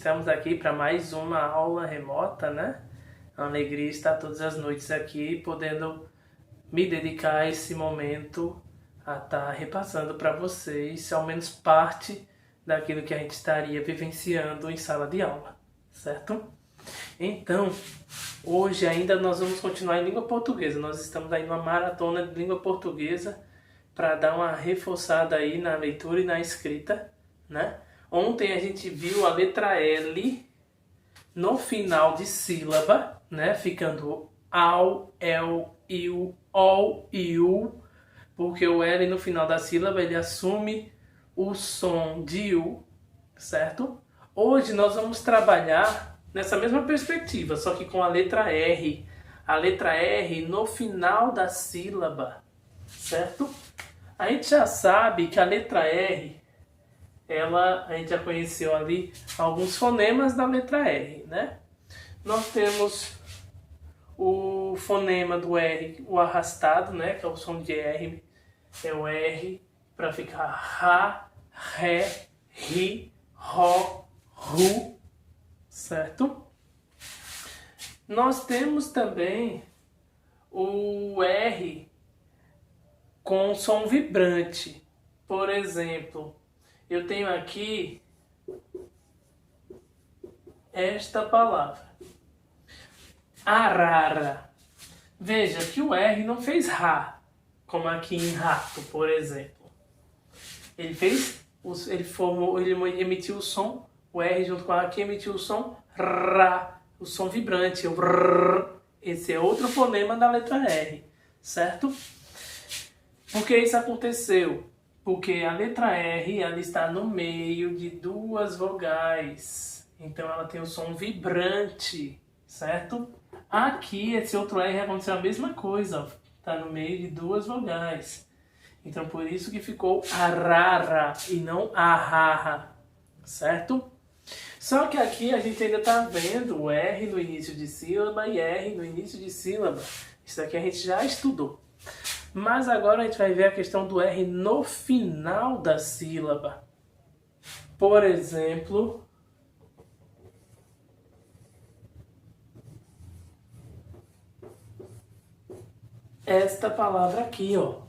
estamos aqui para mais uma aula remota, né? É uma alegria estar todas as noites aqui, podendo me dedicar a esse momento a estar repassando para vocês, ao menos parte daquilo que a gente estaria vivenciando em sala de aula, certo? Então, hoje ainda nós vamos continuar em língua portuguesa. Nós estamos aí numa maratona de língua portuguesa para dar uma reforçada aí na leitura e na escrita, né? Ontem a gente viu a letra L no final de sílaba, né? Ficando ao, el, iu, ol, iu, porque o L no final da sílaba ele assume o som de U, certo? Hoje nós vamos trabalhar nessa mesma perspectiva, só que com a letra R. A letra R no final da sílaba, certo? A gente já sabe que a letra R, a gente já conheceu ali alguns fonemas da letra R, né? Nós temos o fonema do R, o arrastado, né? Que é o som de R, é o R, para ficar Ra, Ré, Ri, Ró, Ru, certo? Nós temos também o R com som vibrante. Por exemplo, eu tenho aqui esta palavra, arara. Veja que o R não fez Rá, como aqui em rato, por exemplo. Ele emitiu o som, o R junto com a aqui emitiu o som Rá, o som vibrante, o rrr. Esse é outro fonema da letra R, certo? Por que isso aconteceu? Porque a letra R ela está no meio de duas vogais. Então ela tem o som vibrante, certo? Aqui, esse outro R aconteceu a mesma coisa. Está no meio de duas vogais. Então por isso que ficou arara e não arrara, certo? Só que aqui a gente ainda está vendo o R no início de sílaba e R no início de sílaba. Isso daqui a gente já estudou. Mas agora a gente vai ver a questão do R no final da sílaba. Por exemplo, esta palavra aqui, ó,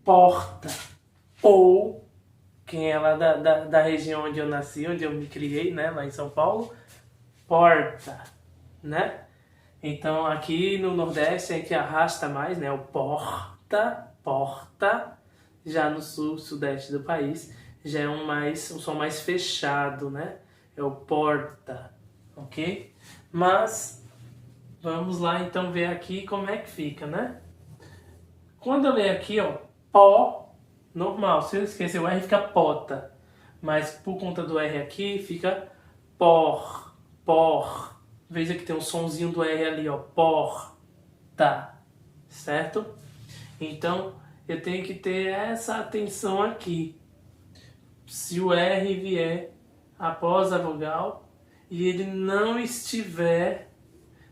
porta. Ou, quem é lá da região onde eu nasci, onde eu me criei, né, lá em São Paulo, porta, né? Então aqui no Nordeste a gente arrasta mais, né? O porta, porta. Já no Sul, Sudeste do país, já é um som mais fechado, né? É o porta, ok? Mas vamos lá então ver aqui como é que fica, né? Quando eu ler aqui, ó, pó, normal. Se eu esquecer o R fica pota. Mas por conta do R aqui fica por, por. Veja que tem um sonzinho do R ali, ó, porta, certo? Então, eu tenho que ter essa atenção aqui. Se o R vier após a vogal e ele não estiver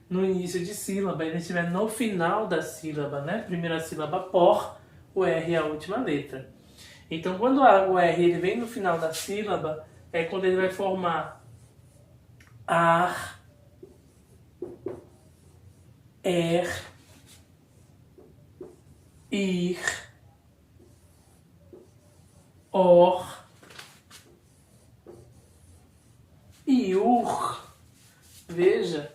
no início de sílaba, ele estiver no final da sílaba, né? Primeira sílaba por, o R é a última letra. Então, quando o R ele vem no final da sílaba, é quando ele vai formar ar, ir, or, iur. Veja,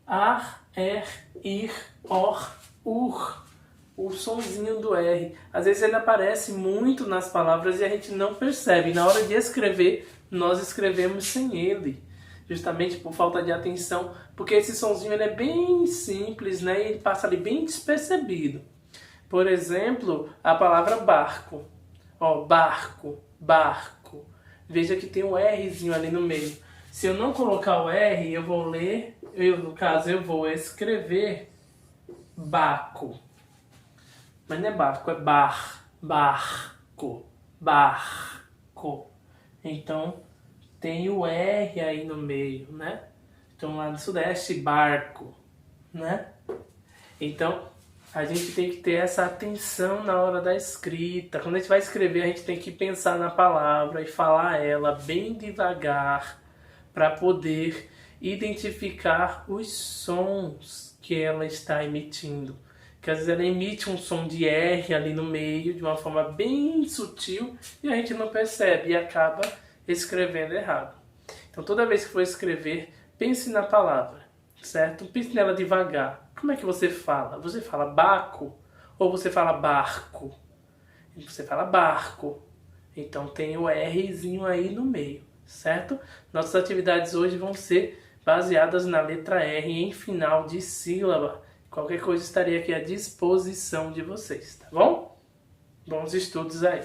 ar, ir, or, ur. O sonzinho do R. Às vezes ele aparece muito nas palavras e a gente não percebe. Na hora de escrever, nós escrevemos sem ele. Justamente por falta de atenção, porque esse sonzinho ele é bem simples, né? E ele passa ali bem despercebido. Por exemplo, a palavra barco. Ó, barco, barco. Veja que tem um Rzinho ali no meio. Se eu não colocar o R, eu vou ler, no caso eu vou escrever baco. Mas não é barco, é barco, barco. Então tem o R aí no meio, né? Então lá no Sudeste, barco, né? Então a gente tem que ter essa atenção na hora da escrita. Quando a gente vai escrever, a gente tem que pensar na palavra e falar ela bem devagar, para poder identificar os sons que ela está emitindo. Que às vezes ela emite um som de R ali no meio, de uma forma bem sutil, e a gente não percebe e acaba escrevendo errado. Então toda vez que for escrever, pense na palavra, certo? Pense nela devagar. Como é que você fala? Você fala baco ou você fala barco? Você fala barco. Então tem o Rzinho aí no meio, certo? Nossas atividades hoje vão ser baseadas na letra R em final de sílaba. Qualquer coisa estarei aqui à disposição de vocês, tá bom? Bons estudos aí!